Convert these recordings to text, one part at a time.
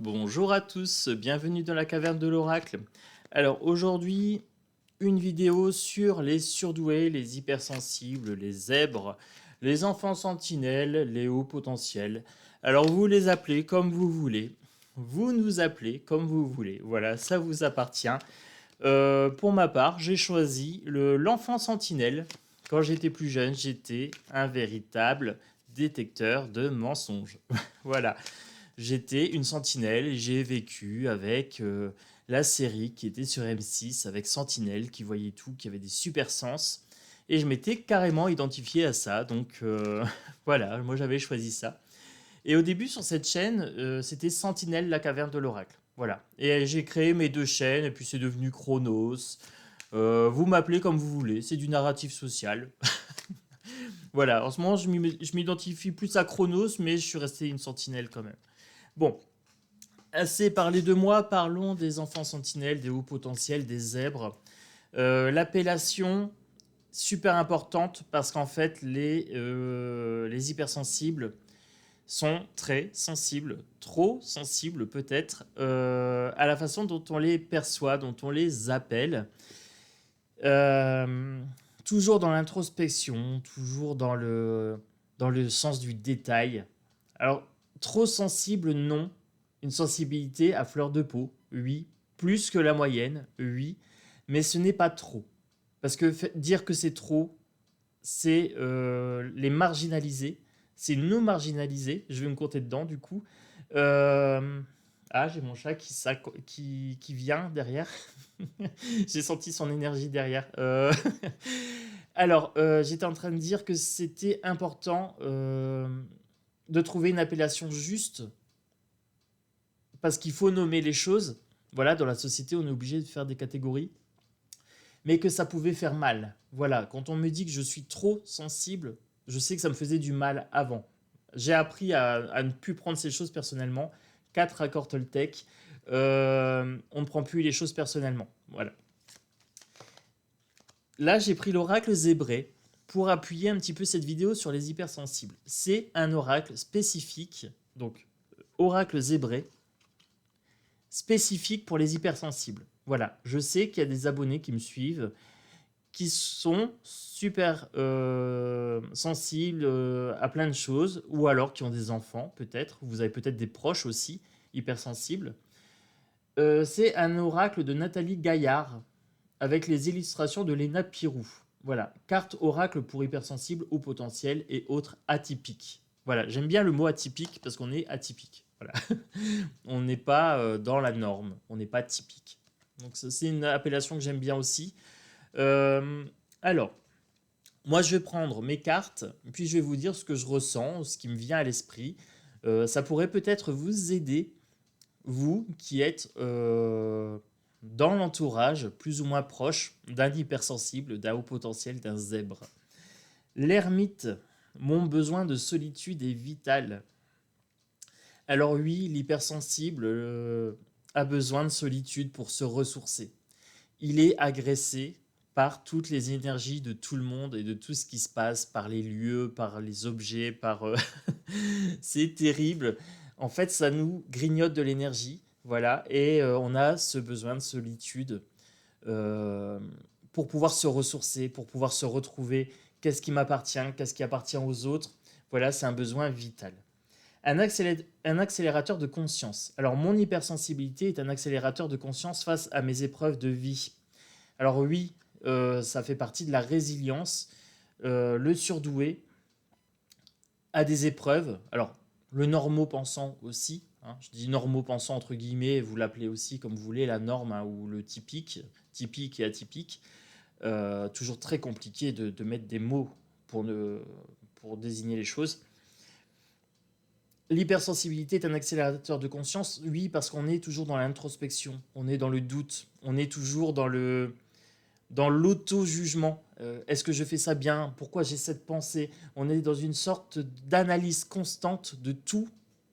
Bonjour à tous, bienvenue dans la caverne de l'oracle. Alors aujourd'hui, une vidéo sur les surdoués, les hypersensibles, les zèbres, les enfants sentinelles, les hauts potentiels. Alors vous les appelez comme vous voulez, vous nous appelez comme vous voulez, voilà, ça vous appartient. Pour ma part, j'ai choisi l'enfant sentinelle. Quand j'étais plus jeune, j'étais un véritable détecteur de mensonges. Voilà. J'étais une sentinelle et j'ai vécu avec la série qui était sur M6 avec Sentinelle qui voyait tout, qui avait des super sens. Et je m'étais carrément identifié à ça. Donc voilà, moi j'avais choisi ça. Et au début sur cette chaîne, c'était Sentinelle, la caverne de l'oracle. Voilà. Et j'ai créé mes deux chaînes et puis c'est devenu Chronos. Vous m'appelez comme vous voulez, c'est du narratif social. Voilà, en ce moment je m'identifie plus à Chronos, mais je suis resté une sentinelle quand même. Bon, assez parlé de moi, parlons des enfants sentinelles, des hauts potentiels, des zèbres. L'appellation, super importante parce qu'en fait, les hypersensibles sont très sensibles, trop sensibles peut-être, à la façon dont on les perçoit, dont on les appelle. Euh, Toujours dans l'introspection, toujours dans le sens du détail. Alors, trop sensible, non. Une sensibilité à fleur de peau, oui. Plus que la moyenne, oui. Mais ce n'est pas trop. Parce que dire que c'est trop, c'est les marginaliser. C'est nous marginaliser. Je vais me compter dedans, du coup. Euh, Ah, j'ai mon chat qui vient derrière. J'ai senti son énergie derrière. Alors, j'étais en train de dire que c'était important de trouver une appellation juste parce qu'il faut nommer les choses. Voilà, dans la société, on est obligé de faire des catégories, mais que ça pouvait faire mal. Voilà, quand on me dit que je suis trop sensible, je sais que ça me faisait du mal avant. J'ai appris à ne plus prendre ces choses personnellement. 4 accords Toltec, on ne prend plus les choses personnellement. Voilà. Là, j'ai pris l'oracle zébré pour appuyer un petit peu cette vidéo sur les hypersensibles. C'est un oracle spécifique, donc oracle zébré, spécifique pour les hypersensibles. Voilà, je sais qu'il y a des abonnés qui me suivent qui sont super sensibles à plein de choses, ou alors qui ont des enfants, peut-être. Vous avez peut-être des proches aussi hypersensibles. C'est un oracle de Nathalie Gaillard, avec les illustrations de Léna Pirou. Voilà, carte oracle pour hypersensible au potentiel et autres atypiques. Voilà, j'aime bien le mot atypique parce qu'on est atypique. Voilà. On n'est pas dans la norme, on n'est pas typique. Donc c'est une appellation que j'aime bien aussi. Euh, alors, moi je vais prendre mes cartes, puis je vais vous dire ce que je ressens, ce qui me vient à l'esprit. Ça pourrait peut-être vous aider, vous qui êtes dans l'entourage plus ou moins proche d'un hypersensible, d'un haut potentiel, d'un zèbre. L'ermite, mon besoin de solitude est vital. Alors oui, l'hypersensible a besoin de solitude pour se ressourcer. Il est agressé par toutes les énergies de tout le monde et de tout ce qui se passe, par les lieux, par les objets, par... c'est terrible. En fait, ça nous grignote de l'énergie, voilà, et on a ce besoin de solitude euh, pour pouvoir se ressourcer, pour pouvoir se retrouver. Qu'est-ce qui m'appartient, qu'est-ce qui appartient aux autres. Voilà, c'est un besoin vital. Un accélérateur de conscience. Alors, mon hypersensibilité est un accélérateur de conscience face à mes épreuves de vie. Alors oui, ça fait partie de la résilience. Le surdoué a des épreuves. Alors, le normaux-pensant aussi. Hein, je dis normaux-pensant entre guillemets, vous l'appelez aussi comme vous voulez, la norme hein, ou le typique, typique et atypique. Toujours très compliqué de mettre des mots pour désigner les choses. L'hypersensibilité est un accélérateur de conscience, oui, parce qu'on est toujours dans l'introspection, on est dans le doute, on est toujours dans l'auto-jugement. Est-ce que je fais ça bien? Pourquoi j'ai cette pensée? On est dans une sorte d'analyse constante de tout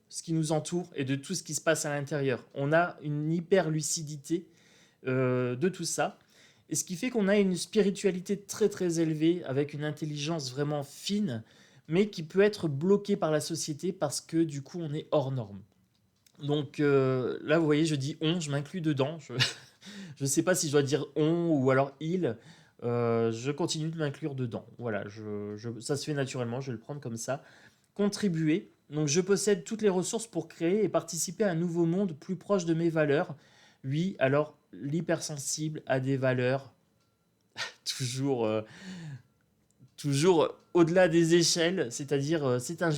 ce qui nous entoure et de tout ce qui se passe à l'intérieur. On a une hyper-lucidité de tout ça. Et ce qui fait qu'on a une spiritualité très très élevée, avec une intelligence vraiment fine, mais qui peut être bloquée par la société parce que du coup on est hors norme. Donc là, vous voyez, je dis on, je m'inclus dedans. Je ne sais pas si je dois dire on ou alors il. Je continue de m'inclure dedans. Voilà, ça se fait naturellement, je vais le prendre comme ça. Contribuer. Donc je possède toutes les ressources pour créer et participer à un nouveau monde plus proche de mes valeurs. Oui, alors l'hypersensible a des valeurs toujours, toujours au-delà des échelles, c'est-à-dire c'est un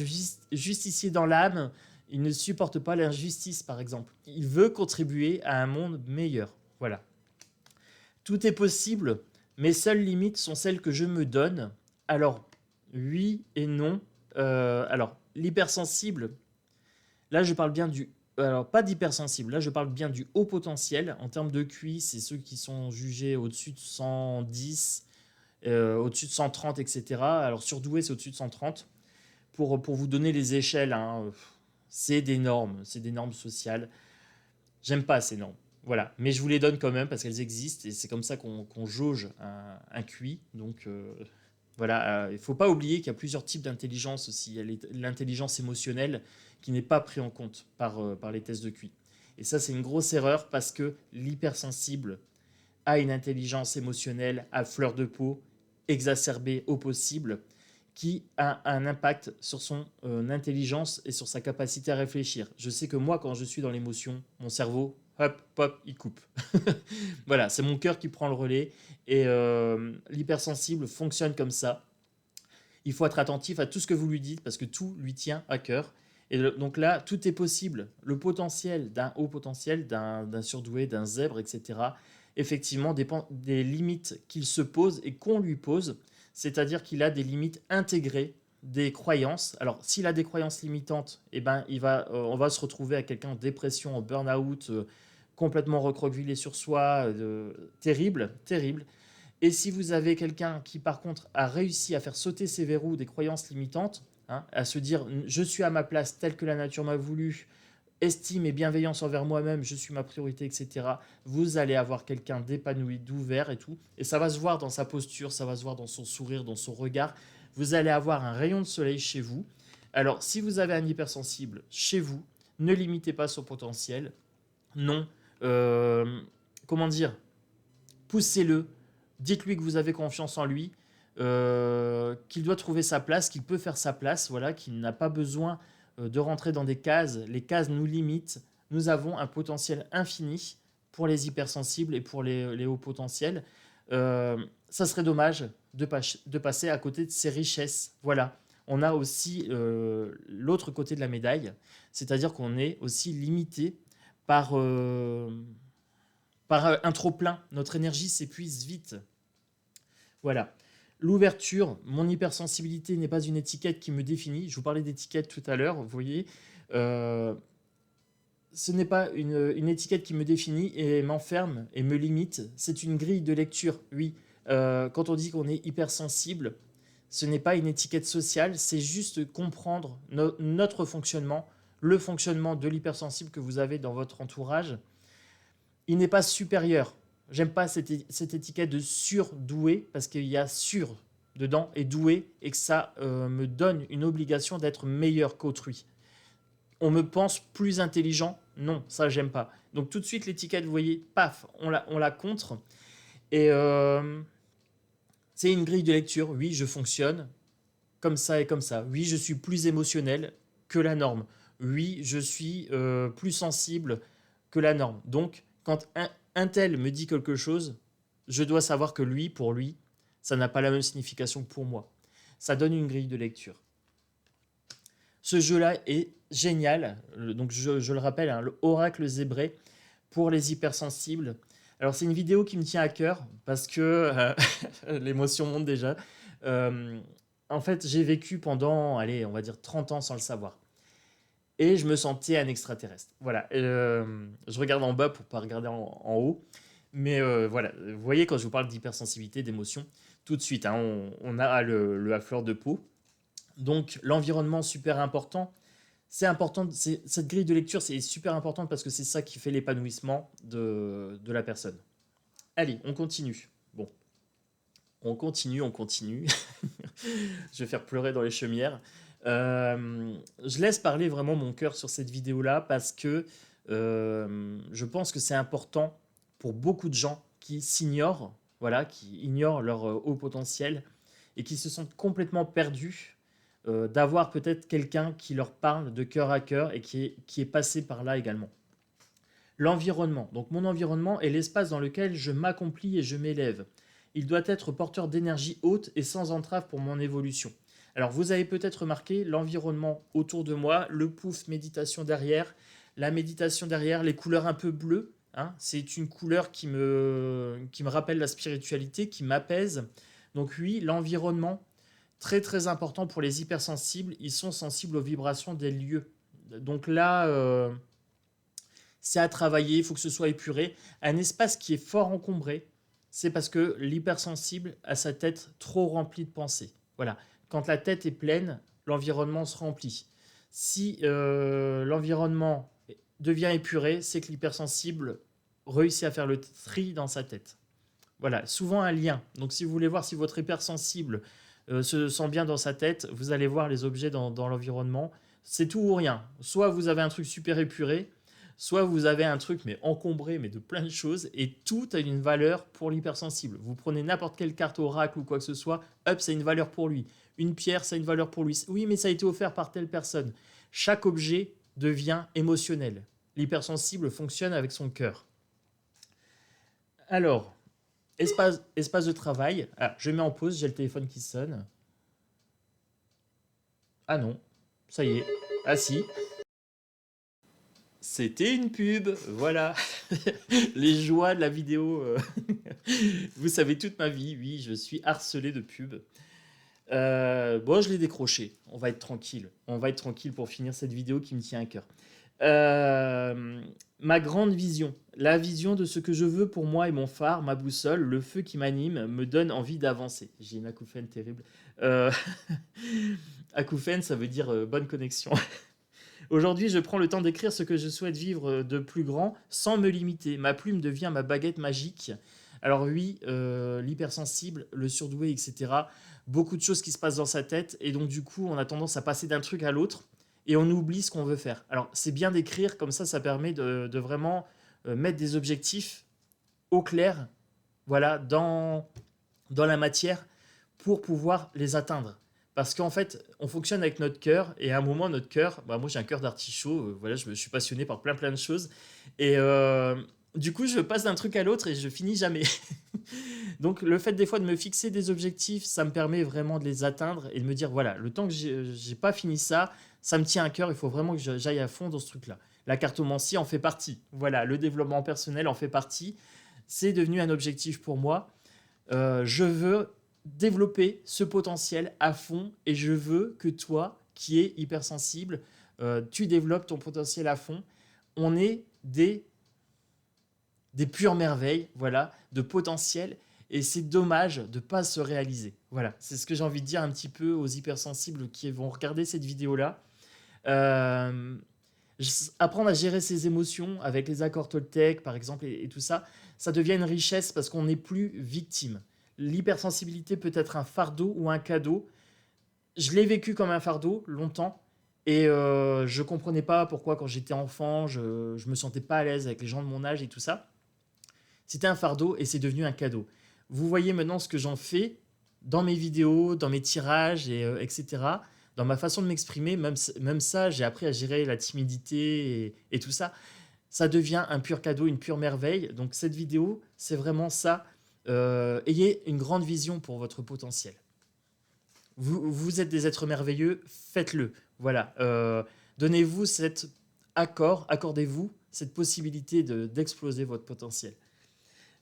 justicier dans l'âme, il ne supporte pas l'injustice par exemple. Il veut contribuer à un monde meilleur. Voilà. Tout est possible, mes seules limites sont celles que je me donne. Alors, oui et non. Alors, l'hypersensible, là je parle bien du... Alors, pas d'hypersensible, là je parle bien du haut potentiel. En termes de QI, c'est ceux qui sont jugés au-dessus de 110, au-dessus de 130, etc. Alors, surdoué, c'est au-dessus de 130. Pour vous donner les échelles, hein, c'est des normes sociales. J'aime pas ces normes. Voilà, mais je vous les donne quand même parce qu'elles existent et c'est comme ça qu'on jauge un QI. Donc voilà, il ne faut pas oublier qu'il y a plusieurs types d'intelligence aussi. Il y a l'intelligence émotionnelle qui n'est pas prise en compte par les tests de QI. Et ça, c'est une grosse erreur parce que l'hypersensible a une intelligence émotionnelle à fleur de peau, exacerbée au possible, qui a un impact sur son intelligence et sur sa capacité à réfléchir. Je sais que moi, quand je suis dans l'émotion, mon cerveau, hop, pop, il coupe. Voilà, c'est mon cœur qui prend le relais et l'hypersensible fonctionne comme ça. Il faut être attentif à tout ce que vous lui dites parce que tout lui tient à cœur. Et donc là, tout est possible. Le potentiel d'un haut potentiel, d'un surdoué, d'un zèbre, etc., effectivement, dépend des limites qu'il se pose et qu'on lui pose. C'est-à-dire qu'il a des limites intégrées, des croyances. Alors, s'il a des croyances limitantes, eh ben, on va se retrouver à quelqu'un en dépression, en burn-out, complètement recroquevillé sur soi, terrible, terrible. Et si vous avez quelqu'un qui, par contre, a réussi à faire sauter ses verrous des croyances limitantes, hein, à se dire je suis à ma place telle que la nature m'a voulu, estime et bienveillance envers moi-même, je suis ma priorité, etc., vous allez avoir quelqu'un d'épanoui, d'ouvert et tout. Et ça va se voir dans sa posture, ça va se voir dans son sourire, dans son regard. Vous allez avoir un rayon de soleil chez vous. Alors, si vous avez un hypersensible chez vous, ne limitez pas son potentiel. Non. Euh, comment dire, poussez-le, dites-lui que vous avez confiance en lui, qu'il doit trouver sa place, qu'il peut faire sa place, voilà, qu'il n'a pas besoin de rentrer dans des cases. Les cases nous limitent. Nous avons un potentiel infini pour les hypersensibles et pour les hauts potentiels. Ça serait dommage de passer à côté de ces richesses. Voilà. On a aussi l'autre côté de la médaille, c'est-à-dire qu'on est aussi limité par, un trop-plein. Notre énergie s'épuise vite. Voilà. L'ouverture, mon hypersensibilité n'est pas une étiquette qui me définit. Je vous parlais d'étiquette tout à l'heure, vous voyez. Euh, ce n'est pas une étiquette qui me définit et m'enferme et me limite. C'est une grille de lecture, oui. Quand on dit qu'on est hypersensible, ce n'est pas une étiquette sociale, c'est juste comprendre notre fonctionnement, le fonctionnement de l'hypersensible que vous avez dans votre entourage. Il n'est pas supérieur. J'aime pas cette étiquette de surdoué parce qu'il y a sur dedans et doué et que ça me donne une obligation d'être meilleur qu'autrui. On me pense plus intelligent. Non, ça j'aime pas. Donc tout de suite l'étiquette, vous voyez, paf, on la contre. Et c'est une grille de lecture. Oui, je fonctionne comme ça et comme ça. Oui, je suis plus émotionnel que la norme. Oui, je suis plus sensible que la norme. Donc, quand un tel me dit quelque chose, je dois savoir que lui, pour lui, ça n'a pas la même signification que pour moi. Ça donne une grille de lecture. Ce jeu-là est génial. Donc, je le rappelle, hein, le oracle zébré pour les hypersensibles. Alors, c'est une vidéo qui me tient à cœur parce que l'émotion monte déjà. Euh, En fait, j'ai vécu pendant, allez, on va dire 30 ans sans le savoir. Et je me sentais un extraterrestre. Voilà. Je regarde en bas pour pas regarder en haut. Mais voilà, vous voyez, quand je vous parle d'hypersensibilité, d'émotion, tout de suite, hein, on a le à fleur de peau. Donc, l'environnement, super important. C'est important, cette grille de lecture, c'est super importante parce que c'est ça qui fait l'épanouissement de la personne. Allez, on continue. Bon, on continue. Je vais faire pleurer dans les chaumières. Je laisse parler vraiment mon cœur sur cette vidéo-là parce que je pense que c'est important pour beaucoup de gens qui s'ignorent, voilà, qui ignorent leur haut potentiel et qui se sentent complètement perdus, d'avoir peut-être quelqu'un qui leur parle de cœur à cœur et qui est passé par là également. L'environnement. Donc mon environnement est l'espace dans lequel je m'accomplis et je m'élève. Il doit être porteur d'énergie haute et sans entrave pour mon évolution. Alors vous avez peut-être remarqué l'environnement autour de moi, le pouf méditation derrière, la méditation derrière, les couleurs un peu bleues, hein, c'est une couleur qui me rappelle la spiritualité, qui m'apaise. Donc oui, l'environnement, très très important pour les hypersensibles, ils sont sensibles aux vibrations des lieux. Donc là, c'est à travailler, il faut que ce soit épuré. Un espace qui est fort encombré, c'est parce que l'hypersensible a sa tête trop remplie de pensées. Voilà. Quand la tête est pleine, l'environnement se remplit. Si l'environnement devient épuré, c'est que l'hypersensible réussit à faire le tri dans sa tête. Voilà, souvent un lien. Donc si vous voulez voir si votre hypersensible se sent bien dans sa tête, vous allez voir les objets dans l'environnement. C'est tout ou rien. Soit vous avez un truc super épuré, soit vous avez un truc mais encombré mais de plein de choses et tout a une valeur pour l'hypersensible. Vous prenez n'importe quelle carte oracle ou quoi que ce soit, hop, ça a une valeur pour lui. Une pierre, ça a une valeur pour lui. Oui, mais ça a été offert par telle personne. Chaque objet devient émotionnel. L'hypersensible fonctionne avec son cœur. Alors, espace de travail. Ah, je mets en pause, j'ai le téléphone qui sonne. Ah non, ça y est. Ah si, c'était une pub, voilà. Les joies de la vidéo. Vous savez toute ma vie, oui, je suis harcelé de pubs. Bon, je l'ai décroché. On va être tranquille. On va être tranquille pour finir cette vidéo qui me tient à cœur. Ma grande vision, la vision de ce que je veux pour moi et mon phare, ma boussole, le feu qui m'anime, me donne envie d'avancer. J'ai une acouphène terrible. Euh, acouphène, ça veut dire bonne connexion. Aujourd'hui, je prends le temps d'écrire ce que je souhaite vivre de plus grand sans me limiter. Ma plume devient ma baguette magique. Alors oui, l'hypersensible, le surdoué, etc. Beaucoup de choses qui se passent dans sa tête et donc du coup, on a tendance à passer d'un truc à l'autre et on oublie ce qu'on veut faire. Alors c'est bien d'écrire, comme ça permet de vraiment mettre des objectifs au clair, voilà, dans la matière pour pouvoir les atteindre. Parce qu'en fait, on fonctionne avec notre cœur, et à un moment, notre cœur, bah, moi j'ai un cœur d'artichaut, voilà, je suis passionné par plein de choses, et du coup, je passe d'un truc à l'autre et je finis jamais. Donc, le fait des fois de me fixer des objectifs, ça me permet vraiment de les atteindre et de me dire, voilà, le temps que j'ai pas fini ça, ça me tient à cœur, il faut vraiment que j'aille à fond dans ce truc-là. La cartomancie en fait partie. Voilà, le développement personnel en fait partie. C'est devenu un objectif pour moi. Je veux développer ce potentiel à fond et je veux que toi, qui es hypersensible, tu développes ton potentiel à fond. On est des pures merveilles, voilà, de potentiel et c'est dommage de ne pas se réaliser. Voilà, c'est ce que j'ai envie de dire un petit peu aux hypersensibles qui vont regarder cette vidéo-là. Euh, Apprendre à gérer ses émotions avec les accords Toltec, par exemple, et tout ça, ça devient une richesse parce qu'on n'est plus victime. L'hypersensibilité peut être un fardeau ou un cadeau. Je l'ai vécu comme un fardeau longtemps et je comprenais pas pourquoi quand j'étais enfant, je me sentais pas à l'aise avec les gens de mon âge et tout ça. C'était un fardeau et c'est devenu un cadeau. Vous voyez maintenant ce que j'en fais dans mes vidéos, dans mes tirages, etc. Dans ma façon de m'exprimer, même ça, j'ai appris à gérer la timidité et tout ça. Ça devient un pur cadeau, une pure merveille. Donc cette vidéo, c'est vraiment ça. Ayez une grande vision pour votre potentiel. Vous êtes des êtres merveilleux, faites-le. Voilà. Donnez-vous cet accord, accordez-vous cette possibilité d'exploser votre potentiel.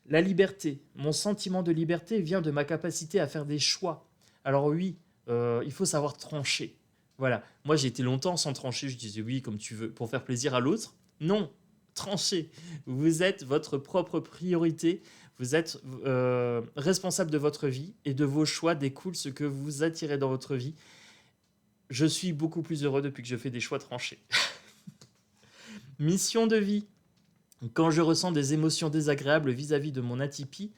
La liberté. Mon sentiment de liberté vient de ma capacité à faire des choix. Alors oui, il faut savoir trancher. Voilà. Moi, j'ai été longtemps sans trancher. Je disais oui, comme tu veux, pour faire plaisir à l'autre. Non, tranchez. Vous êtes votre propre priorité. Vous êtes responsable de votre vie et de vos choix découle ce que vous attirez dans votre vie. Je suis beaucoup plus heureux depuis que je fais des choix tranchés. Mission de vie. Quand je ressens des émotions désagréables vis-à-vis de mon atypie,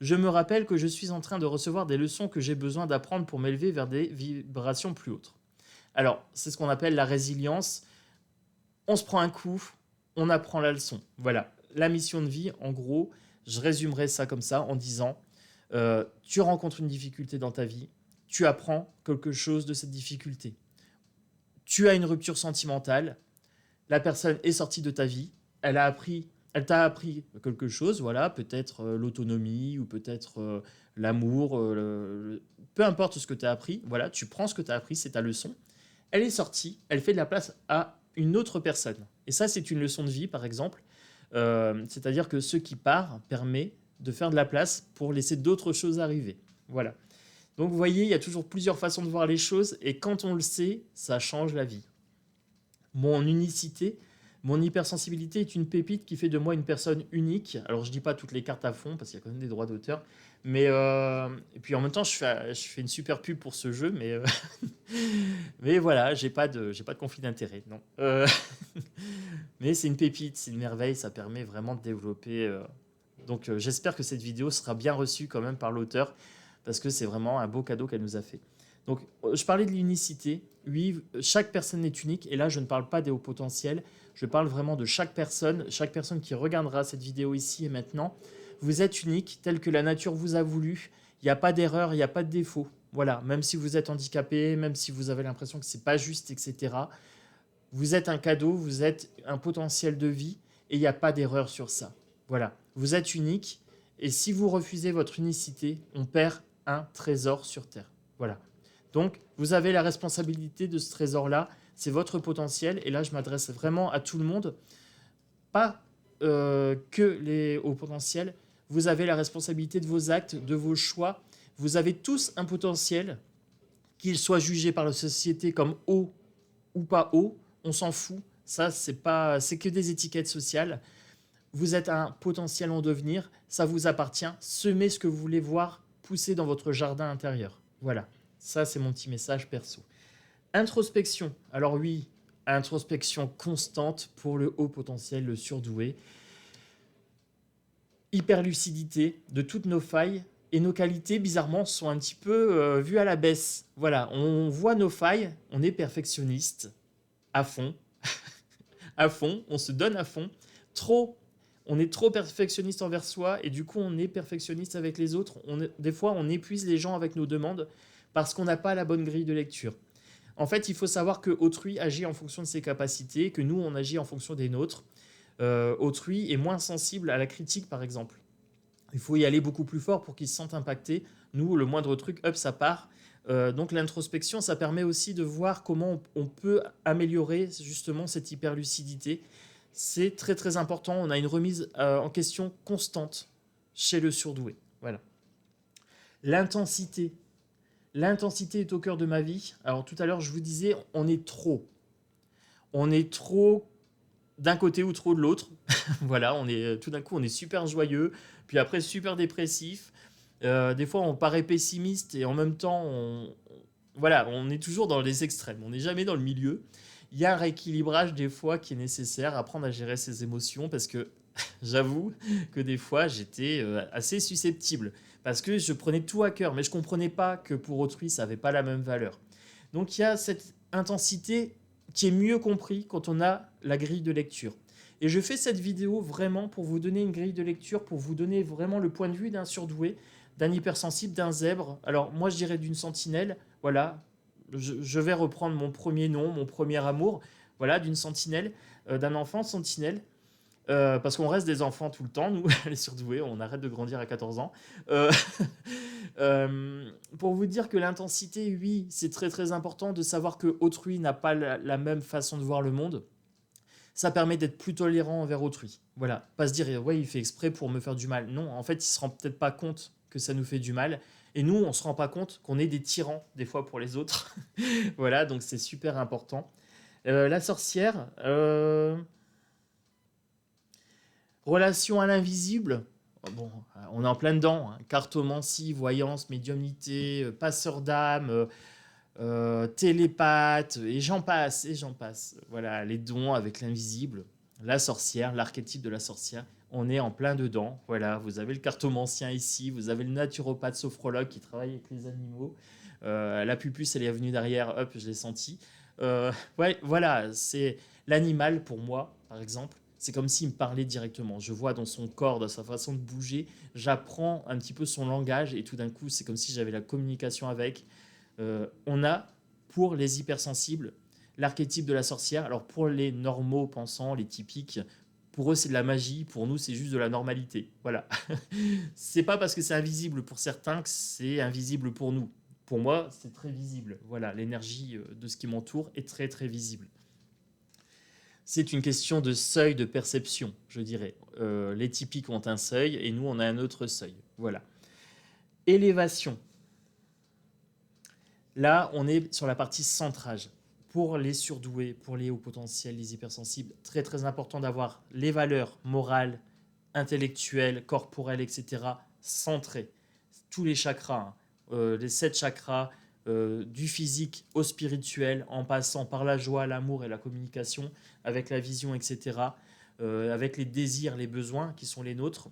je me rappelle que je suis en train de recevoir des leçons que j'ai besoin d'apprendre pour m'élever vers des vibrations plus hautes. Alors, c'est ce qu'on appelle la résilience. On se prend un coup, on apprend la leçon. Voilà, la mission de vie, en gros, je résumerai ça comme ça en disant, tu rencontres une difficulté dans ta vie, tu apprends quelque chose de cette difficulté. Tu as une rupture sentimentale, la personne est sortie de ta vie, elle t'a appris quelque chose, voilà, peut-être l'autonomie ou peut-être l'amour, peu importe ce que tu as appris, voilà, tu prends ce que tu as appris, c'est ta leçon. Elle est sortie, elle fait de la place à une autre personne. Et ça, c'est une leçon de vie, par exemple. C'est-à-dire que ce qui part permet de faire de la place pour laisser d'autres choses arriver. Voilà. Donc, vous voyez, il y a toujours plusieurs façons de voir les choses, et quand on le sait, ça change la vie. Mon unicité, mon hypersensibilité est une pépite qui fait de moi une personne unique. Alors, je dis pas toutes les cartes à fond, parce qu'il y a quand même des droits d'auteur. Mais, et puis en même temps, je fais une super pub pour ce jeu, mais, mais voilà, j'ai pas de conflit d'intérêt, non. Mais c'est une pépite, c'est une merveille, ça permet vraiment de développer. Donc j'espère que cette vidéo sera bien reçue quand même par l'auteur, parce que c'est vraiment un beau cadeau qu'elle nous a fait. Donc je parlais de l'unicité. Oui, chaque personne est unique, et là je ne parle pas des hauts potentiels, je parle vraiment de chaque personne qui regardera cette vidéo ici et maintenant. Vous êtes unique, tel que la nature vous a voulu. Il n'y a pas d'erreur, il n'y a pas de défaut. Voilà, même si vous êtes handicapé, même si vous avez l'impression que c'est pas juste, etc. Vous êtes un cadeau, vous êtes un potentiel de vie, et il n'y a pas d'erreur sur ça. Voilà, vous êtes unique, et si vous refusez votre unicité, on perd un trésor sur Terre. Voilà. Donc, vous avez la responsabilité de ce trésor-là, c'est votre potentiel, et là, je m'adresse vraiment à tout le monde, pas que les hauts potentiels. Vous avez la responsabilité de vos actes, de vos choix. Vous avez tous un potentiel, qu'il soit jugé par la société comme haut ou pas haut, on s'en fout. Ça, c'est que des étiquettes sociales. Vous êtes un potentiel en devenir, ça vous appartient. Semez ce que vous voulez voir pousser dans votre jardin intérieur. Voilà, ça c'est mon petit message perso. Introspection. Alors oui, introspection constante pour le haut potentiel, le surdoué. Hyperlucidité de toutes nos failles, et nos qualités, bizarrement, sont un petit peu vues à la baisse. Voilà, on voit nos failles, on est perfectionniste à fond, à fond, on se donne à fond. Trop, on est trop perfectionniste envers soi, et du coup, on est perfectionniste avec les autres. Des fois, on épuise les gens avec nos demandes parce qu'on n'a pas la bonne grille de lecture. En fait, il faut savoir que autrui agit en fonction de ses capacités, que nous, on agit en fonction des nôtres. Autrui est moins sensible à la critique, par exemple. Il faut y aller beaucoup plus fort pour qu'ils se sentent impactés. Nous, le moindre truc, hop, ça part. Donc l'introspection, ça permet aussi de voir comment on peut améliorer justement cette hyperlucidité. C'est très très important. On a une remise en question constante chez le surdoué. Voilà. L'intensité. L'intensité est au cœur de ma vie. Alors tout à l'heure, je vous disais, on est trop. On est trop d'un côté ou trop de l'autre. Voilà, tout d'un coup, on est super joyeux, puis après super dépressif. Des fois, on paraît pessimiste, et en même temps, voilà, on est toujours dans les extrêmes. On n'est jamais dans le milieu. Il y a un rééquilibrage des fois qui est nécessaire, apprendre à gérer ses émotions, parce que j'avoue que des fois, j'étais assez susceptible, parce que je prenais tout à cœur, mais je comprenais pas que pour autrui, ça n'avait pas la même valeur. Donc il y a cette intensité qui est mieux compris quand on a la grille de lecture. Et je fais cette vidéo vraiment pour vous donner une grille de lecture, pour vous donner vraiment le point de vue d'un surdoué, d'un hypersensible, d'un zèbre. Alors moi je dirais d'une sentinelle, voilà, je vais reprendre mon premier nom, mon premier amour, voilà, d'une sentinelle, d'un enfant sentinelle. Parce qu'on reste des enfants tout le temps, nous, les surdoués, on arrête de grandir à 14 ans. Euh, pour vous dire que l'intensité, oui, c'est très très important de savoir que autrui n'a pas la même façon de voir le monde. Ça permet d'être plus tolérant envers autrui. Voilà, pas se dire, ouais, il fait exprès pour me faire du mal. Non, en fait, il se rend peut-être pas compte que ça nous fait du mal. Et nous, on se rend pas compte qu'on est des tyrans, des fois, pour les autres. Voilà, donc c'est super important. La sorcière, relation à l'invisible. Bon, on est en plein dedans, hein. Cartomancie, voyance, médiumnité, passeur d'âme, télépathe, et j'en passe, et j'en passe. Voilà, les dons avec l'invisible, la sorcière, l'archétype de la sorcière. On est en plein dedans. Voilà, vous avez le cartomancien ici, vous avez le naturopathe sophrologue qui travaille avec les animaux. La pupus, elle est venue derrière, hop, je l'ai senti. Ouais, voilà, c'est l'animal pour moi, par exemple. C'est comme s'il me parlait directement. Je vois dans son corps, dans sa façon de bouger, j'apprends un petit peu son langage et tout d'un coup, c'est comme si j'avais la communication avec. On a, pour les hypersensibles, l'archétype de la sorcière. Alors pour les normaux pensants, les typiques, pour eux c'est de la magie, pour nous c'est juste de la normalité. Voilà. C'est pas parce que c'est invisible pour certains que c'est invisible pour nous. Pour moi, c'est très visible. Voilà, l'énergie de ce qui m'entoure est très très visible. C'est une question de seuil de perception, je dirais. Les typiques ont un seuil et nous on a un autre seuil. Voilà. Élévation. Là, on est sur la partie centrage. Pour les surdoués, pour les hauts potentiels, les hypersensibles, très très important d'avoir les valeurs morales, intellectuelles, corporelles, etc. centrées. Tous les chakras, hein. Les 7 chakras, du physique au spirituel, en passant par la joie, l'amour et la communication, avec la vision, etc. Avec les désirs, les besoins qui sont les nôtres.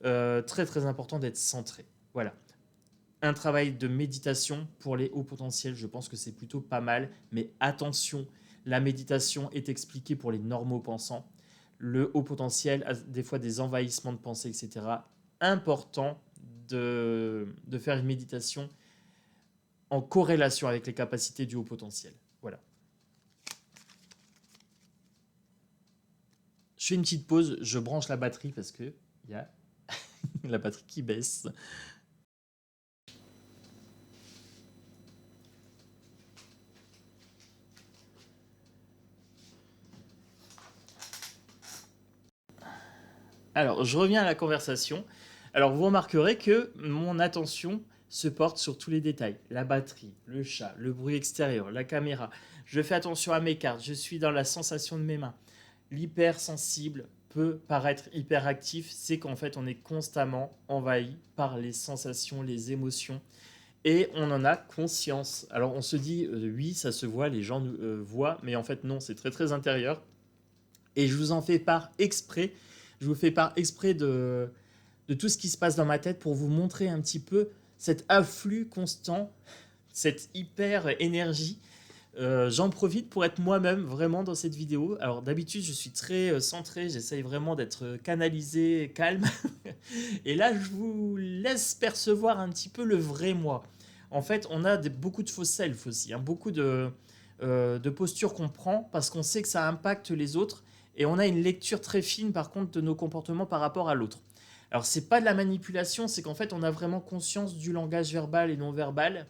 Très très important d'être centré. Voilà. Un travail de méditation pour les hauts potentiels, je pense que c'est plutôt pas mal, mais attention, la méditation est expliquée pour les normaux pensants. Le haut potentiel a des fois des envahissements de pensée, etc. Important de faire une méditation en corrélation avec les capacités du haut potentiel. Voilà. Je fais une petite pause, je branche la batterie parce que il y a la batterie qui baisse. Alors, je reviens à la conversation. Alors, vous remarquerez que mon attention se porte sur tous les détails. La batterie, le chat, le bruit extérieur, la caméra. Je fais attention à mes cartes. Je suis dans la sensation de mes mains. L'hypersensible peut paraître hyperactif. C'est qu'en fait, on est constamment envahi par les sensations, les émotions. Et on en a conscience. Alors, on se dit, oui, ça se voit, les gens nous voient. Mais en fait, non, c'est très, très intérieur. Et je vous en fais part exprès. Je vous fais part exprès de tout ce qui se passe dans ma tête pour vous montrer un petit peu cet afflux constant, cette hyper énergie. J'en profite pour être moi-même vraiment dans cette vidéo. Alors d'habitude je suis très centré, j'essaye vraiment d'être canalisé, calme. Et là je vous laisse percevoir un petit peu le vrai moi. En fait on a beaucoup de faux self aussi, hein, beaucoup de postures qu'on prend parce qu'on sait que ça impacte les autres. Et on a une lecture très fine par contre de nos comportements par rapport à l'autre. Alors c'est pas de la manipulation, c'est qu'en fait on a vraiment conscience du langage verbal et non verbal.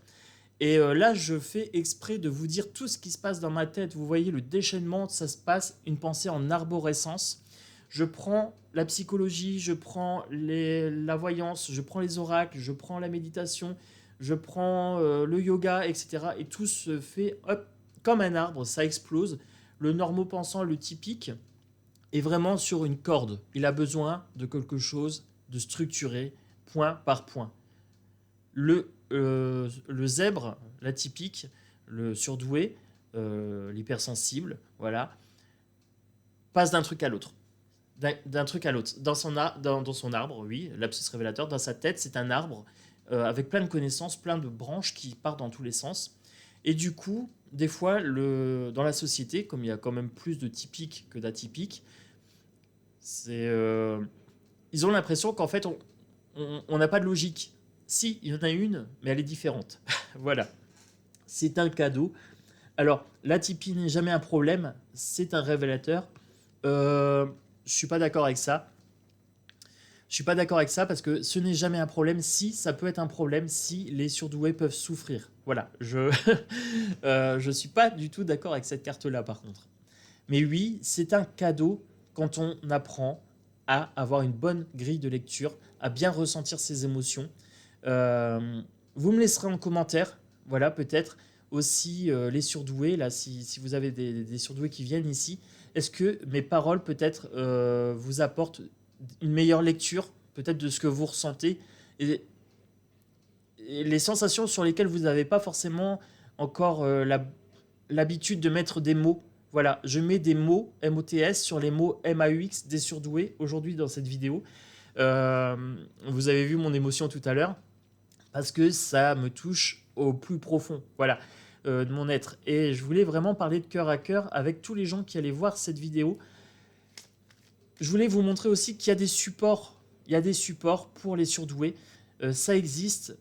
Et là je fais exprès de vous dire tout ce qui se passe dans ma tête. Vous voyez le déchaînement, ça se passe, une pensée en arborescence. Je prends la psychologie, je prends la voyance, je prends les oracles, je prends la méditation, je prends le yoga, etc. Et tout se fait hop, comme un arbre, ça explose. Le normopensant, le typique, est vraiment sur une corde. Il a besoin de quelque chose de structuré, point par point. Le zèbre, l'atypique, le surdoué, l'hypersensible, voilà, passe d'un truc à l'autre. D'un truc à l'autre. Dans son arbre, oui, lapsus révélateur, dans sa tête, c'est un arbre avec plein de connaissances, plein de branches qui partent dans tous les sens. Et du coup, des fois, dans la société, comme il y a quand même plus de typiques que d'atypiques, ils ont l'impression qu'en fait, on n'a pas de logique. Si, il y en a une, mais elle est différente. Voilà. C'est un cadeau. Alors, l'atypie n'est jamais un problème, c'est un révélateur. Je suis pas d'accord avec ça. Je suis pas d'accord avec ça parce que ce n'est jamais un problème si ça peut être un problème si les surdoués peuvent souffrir. Voilà, je suis pas du tout d'accord avec cette carte-là par contre. Mais oui, c'est un cadeau quand on apprend à avoir une bonne grille de lecture, à bien ressentir ses émotions. Vous me laisserez en commentaire, voilà, peut-être aussi les surdoués, là, si vous avez des surdoués qui viennent ici, est-ce que mes paroles peut-être vous apportent une meilleure lecture, peut-être de ce que vous ressentez et, et les sensations sur lesquelles vous n'avez pas forcément encore l'habitude de mettre des mots. Voilà, je mets des mots MOTS sur les mots MAUX des surdoués aujourd'hui dans cette vidéo. Vous avez vu mon émotion tout à l'heure parce que ça me touche au plus profond. Voilà. de mon être. Et je voulais vraiment parler de cœur à cœur avec tous les gens qui allaient voir cette vidéo. Je voulais vous montrer aussi qu'il y a des supports. Il y a des supports pour les surdoués. Ça existe.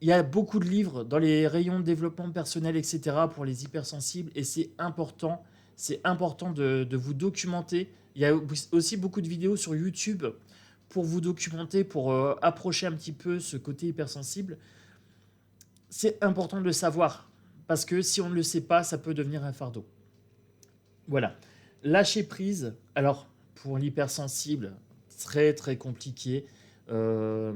Il y a beaucoup de livres dans les rayons de développement personnel, etc. pour les hypersensibles. Et c'est important. C'est important de vous documenter. Il y a aussi beaucoup de vidéos sur YouTube pour vous documenter, pour approcher un petit peu ce côté hypersensible. C'est important de le savoir. Parce que si on ne le sait pas, ça peut devenir un fardeau. Voilà. Lâcher prise. Alors, pour l'hypersensible, très très compliqué. Euh,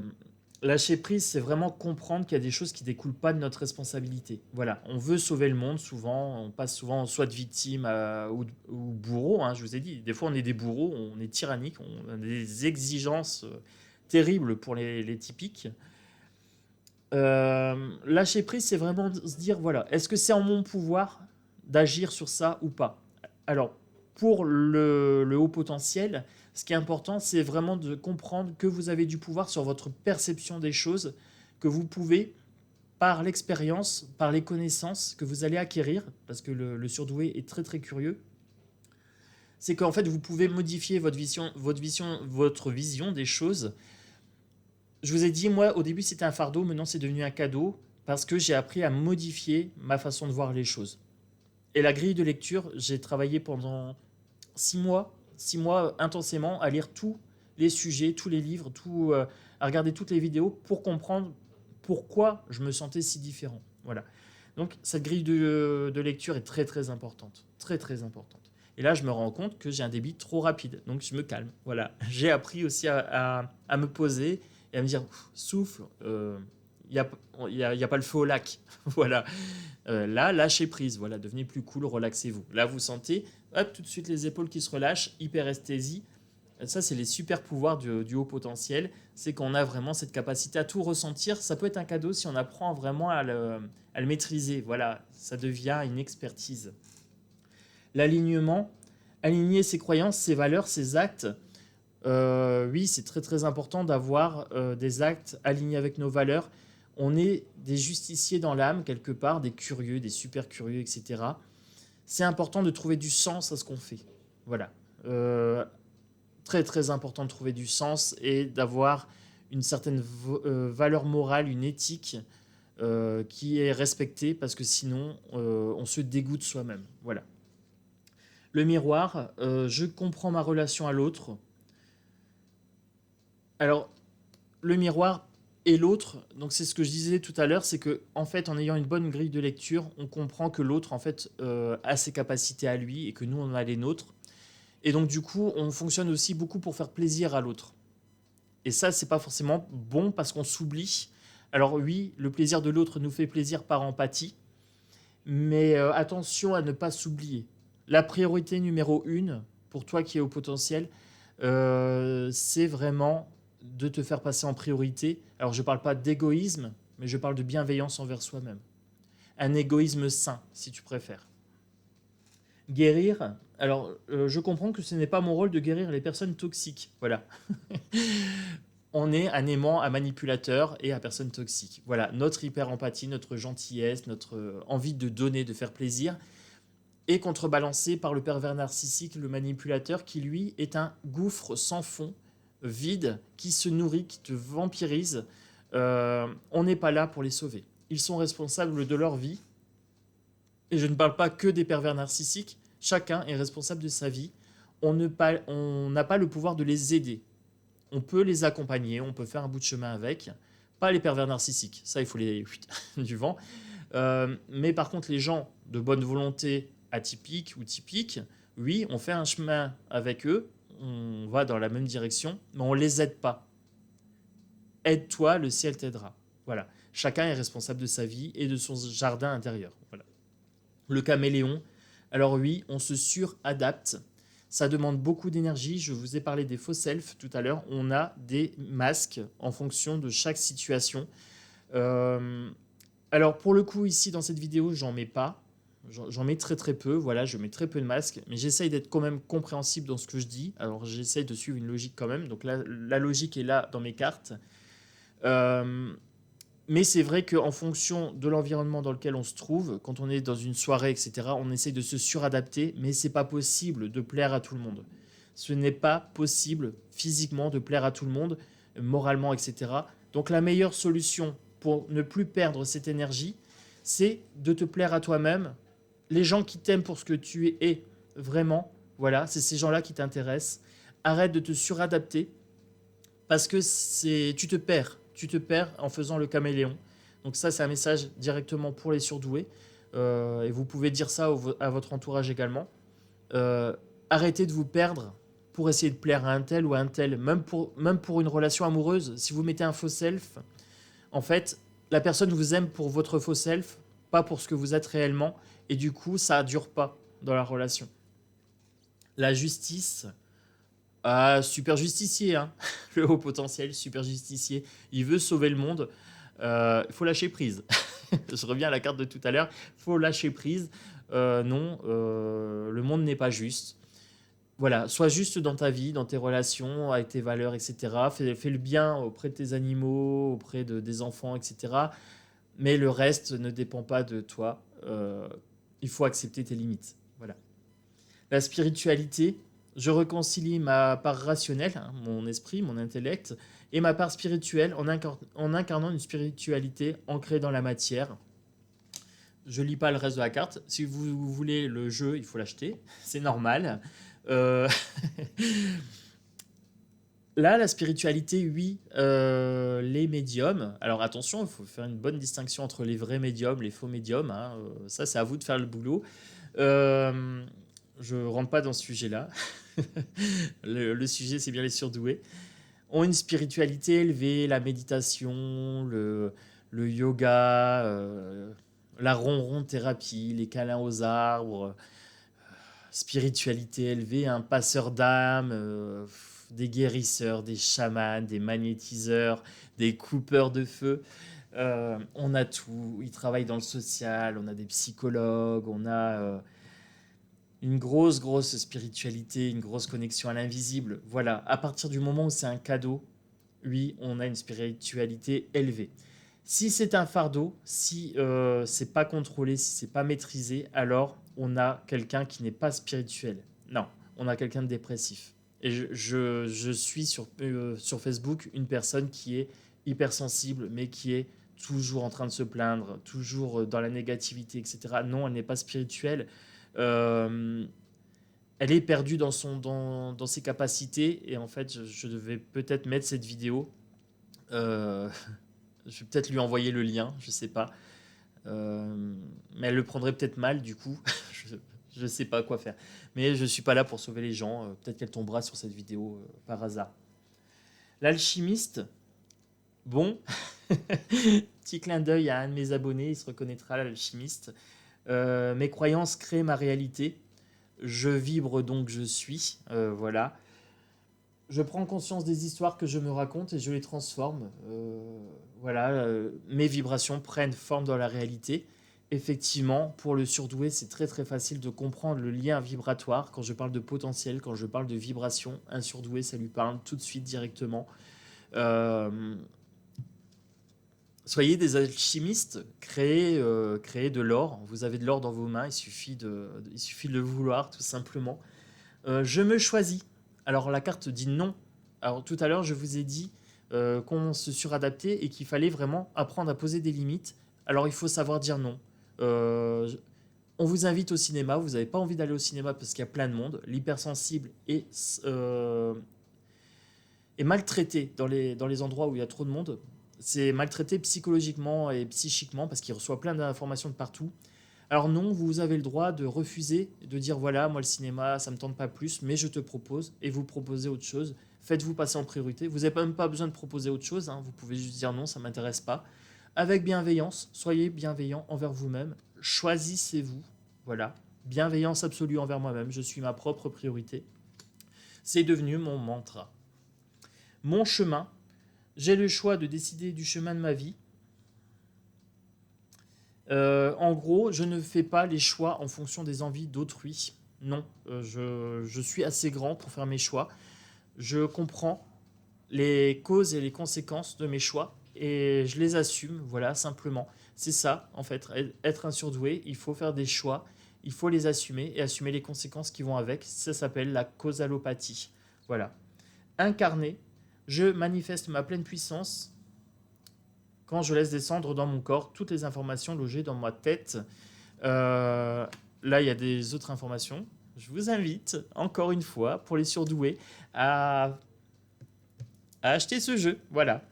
Lâcher prise, c'est vraiment comprendre qu'il y a des choses qui ne découlent pas de notre responsabilité. Voilà. On veut sauver le monde souvent. On passe souvent soit de victime ou bourreau. Hein, je vous ai dit, des fois on est des bourreaux, on est tyrannique, on a des exigences terribles pour les typiques. Lâcher prise, c'est vraiment se dire, voilà, est-ce que c'est en mon pouvoir d'agir sur ça ou pas? Alors, pour le haut potentiel, ce qui est important, c'est vraiment de comprendre que vous avez du pouvoir sur votre perception des choses, que vous pouvez, par l'expérience, par les connaissances que vous allez acquérir, parce que le surdoué est très très curieux, c'est qu'en fait, vous pouvez modifier votre vision des choses. Je vous ai dit, moi, au début, c'était un fardeau, maintenant, c'est devenu un cadeau, parce que j'ai appris à modifier ma façon de voir les choses. Et la grille de lecture, j'ai travaillé pendant 6 mois, 6 mois intensément, à lire tous les sujets, tous les livres, à regarder toutes les vidéos pour comprendre pourquoi je me sentais si différent. Voilà. Donc, cette grille de lecture est très, très importante. Très, très importante. Et là, je me rends compte que j'ai un débit trop rapide. Donc, je me calme. Voilà. J'ai appris aussi à me poser et à me dire, souffle, il n'y a, y a pas le feu au lac. Voilà. Là, lâchez prise. Voilà, devenez plus cool, relaxez-vous. Là, vous sentez, hop, tout de suite les épaules qui se relâchent, hyperesthésie. Ça, c'est les super pouvoirs du haut potentiel. C'est qu'on a vraiment cette capacité à tout ressentir. Ça peut être un cadeau si on apprend vraiment à le maîtriser. Voilà, ça devient une expertise. L'alignement, aligner ses croyances, ses valeurs, ses actes. Oui, c'est très très important d'avoir des actes alignés avec nos valeurs. On est des justiciers dans l'âme, quelque part, des curieux, des super curieux, etc. C'est important de trouver du sens à ce qu'on fait. Voilà. Très très important de trouver du sens et d'avoir une certaine valeur morale, une éthique qui est respectée, parce que sinon on se dégoûte soi-même. Voilà. Le miroir, je comprends ma relation à l'autre. Alors, le miroir et l'autre, donc c'est ce que je disais tout à l'heure, c'est que en fait, en ayant une bonne grille de lecture, on comprend que l'autre en fait a ses capacités à lui et que nous on a les nôtres. Et donc du coup, on fonctionne aussi beaucoup pour faire plaisir à l'autre. Et ça, c'est pas forcément bon parce qu'on s'oublie. Alors oui, le plaisir de l'autre nous fait plaisir par empathie, mais attention à ne pas s'oublier. La priorité numéro 1 pour toi qui es au potentiel, c'est vraiment de te faire passer en priorité. Alors je ne parle pas d'égoïsme, mais je parle de bienveillance envers soi-même. Un égoïsme sain, si tu préfères. Guérir. Alors, je comprends que ce n'est pas mon rôle de guérir les personnes toxiques. Voilà. On est un aimant, un manipulateur et un personne toxique. Voilà, notre hyper-empathie, notre gentillesse, notre envie de donner, de faire plaisir, est contrebalancée par le pervers narcissique, le manipulateur, qui lui est un gouffre sans fond, vide, qui se nourrit, qui te vampirise. On n'est pas là pour les sauver. Ils sont responsables de leur vie. Et je ne parle pas que des pervers narcissiques. Chacun est responsable de sa vie. On n'a pas le pouvoir de les aider. On peut les accompagner, on peut faire un bout de chemin avec. Pas les pervers narcissiques, ça il faut les du vent. Mais par contre, les gens de bonne volonté atypiques ou typiques, oui, on fait un chemin avec eux, on va dans la même direction, mais on les aide pas. Aide-toi, le ciel t'aidera. Voilà. Chacun est responsable de sa vie et de son jardin intérieur. Voilà. Le caméléon, alors oui, on se suradapte. Ça demande beaucoup d'énergie. Je vous ai parlé des faux self tout à l'heure. On a des masques en fonction de chaque situation. Alors pour le coup, ici dans cette vidéo, j'en mets pas. J'en mets très très peu. Voilà, je mets très peu de masques. Mais j'essaye d'être quand même compréhensible dans ce que je dis. Alors j'essaye de suivre une logique quand même. Donc là, la logique est là dans mes cartes. Mais c'est vrai qu'en fonction de l'environnement dans lequel on se trouve, quand on est dans une soirée, etc., on essaye de se suradapter, mais c'est pas possible de plaire à tout le monde. Ce n'est pas possible physiquement de plaire à tout le monde, moralement, etc. Donc la meilleure solution pour ne plus perdre cette énergie, c'est de te plaire à toi-même. Les gens qui t'aiment pour ce que tu es vraiment, voilà, c'est ces gens-là qui t'intéressent. Arrête de te suradapter parce que tu te perds en faisant le caméléon. Donc ça, c'est un message directement pour les surdoués. Et vous pouvez dire ça à votre entourage également. Euh, Arrêtez de vous perdre pour essayer de plaire à un tel ou à un tel. Même pour une relation amoureuse, si vous mettez un faux self, en fait, la personne vous aime pour votre faux self, pas pour ce que vous êtes réellement. Et du coup, ça ne dure pas dans la relation. La justice, super justicier, hein. Le haut potentiel, super justicier. Il veut sauver le monde. Il faut lâcher prise. Je reviens à la carte de tout à l'heure. Il faut lâcher prise. Non, le monde n'est pas juste. Voilà, sois juste dans ta vie, dans tes relations, avec tes valeurs, etc. Fais le bien auprès de tes animaux, auprès des enfants, etc. Mais le reste ne dépend pas de toi. Il faut accepter tes limites. Voilà. La spiritualité, je réconcilie ma part rationnelle, hein, mon esprit, mon intellect, et ma part spirituelle en incarnant une spiritualité ancrée dans la matière. Je lis pas le reste de la carte. Si vous voulez le jeu, il faut l'acheter. C'est normal. Euh, Là, la spiritualité, oui, les médiums. Alors attention, il faut faire une bonne distinction entre les vrais médiums, les faux médiums, hein. Ça, c'est à vous de faire le boulot. Euh, je rentre pas dans ce sujet-là. Le sujet, c'est bien les surdoués. Ont une spiritualité élevée, la méditation, le yoga, la ronron thérapie, les câlins aux arbres, spiritualité élevée, un passeur d'âme, des guérisseurs, des chamans, des magnétiseurs, des coupeurs de feu. On a tout. Ils travaillent dans le social, on a des psychologues, on a une grosse spiritualité, une grosse connexion à l'invisible. Voilà, à partir du moment où c'est un cadeau, oui, on a une spiritualité élevée. Si c'est un fardeau, si c'est pas contrôlé, si c'est pas maîtrisé, alors on a quelqu'un qui n'est pas spirituel. Non, on a quelqu'un de dépressif. Et je suis sur Facebook une personne qui est hypersensible, mais qui est toujours en train de se plaindre, toujours dans la négativité, etc. Non, elle n'est pas spirituelle. Euh, Elle est perdue dans ses capacités. Et en fait, je devais peut-être mettre cette vidéo. Euh, je vais peut-être lui envoyer le lien, je sais pas. Mais elle le prendrait peut-être mal, du coup. Je sais pas quoi faire. Mais je suis pas là pour sauver les gens. Peut-être qu'elle tombera sur cette vidéo par hasard. L'alchimiste, bon, petit clin d'œil à un de mes abonnés, il se reconnaîtra, l'alchimiste. Mes croyances créent ma réalité. Je vibre donc je suis. Voilà. Je prends conscience des histoires que je me raconte et je les transforme. Voilà, mes vibrations prennent forme dans la réalité. Effectivement, pour le surdoué, c'est très facile de comprendre le lien vibratoire. Quand je parle de potentiel, quand je parle de vibration, un surdoué, ça lui parle tout de suite directement. Euh, Soyez des alchimistes, créez de l'or. Vous avez de l'or dans vos mains, il suffit de le vouloir, tout simplement. Je me choisis. Alors la carte dit non. Alors tout à l'heure, je vous ai dit qu'on se suradaptait et qu'il fallait vraiment apprendre à poser des limites. Alors il faut savoir dire non. Euh, on vous invite au cinéma, vous n'avez pas envie d'aller au cinéma parce qu'il y a plein de monde. L'hypersensible est maltraité dans les endroits où il y a trop de monde. C'est maltraité psychologiquement et psychiquement parce qu'il reçoit plein d'informations de partout. Alors non, vous avez le droit de refuser, de dire voilà, moi le cinéma, ça me tente pas plus, mais je te propose, et vous proposez autre chose. Faites-vous passer en priorité. Vous n'avez même pas besoin de proposer autre chose, hein. Vous pouvez juste dire non, ça m'intéresse pas. Avec bienveillance, soyez bienveillant envers vous-même. Choisissez-vous, voilà. Bienveillance absolue envers moi-même. Je suis ma propre priorité. C'est devenu mon mantra. Mon chemin. J'ai le choix de décider du chemin de ma vie. En gros, je ne fais pas les choix en fonction des envies d'autrui. Non, je suis assez grand pour faire mes choix. Je comprends les causes et les conséquences de mes choix. et je les assume, voilà, simplement. C'est ça, en fait, être un surdoué, il faut faire des choix, il faut les assumer et assumer les conséquences qui vont avec. Ça s'appelle la causalopathie. Voilà. Incarné, je manifeste ma pleine puissance quand je laisse descendre dans mon corps toutes les informations logées dans ma tête. Euh, Là, il y a des autres informations. Je vous invite, encore une fois, pour les surdoués, à, à acheter ce jeu. Voilà.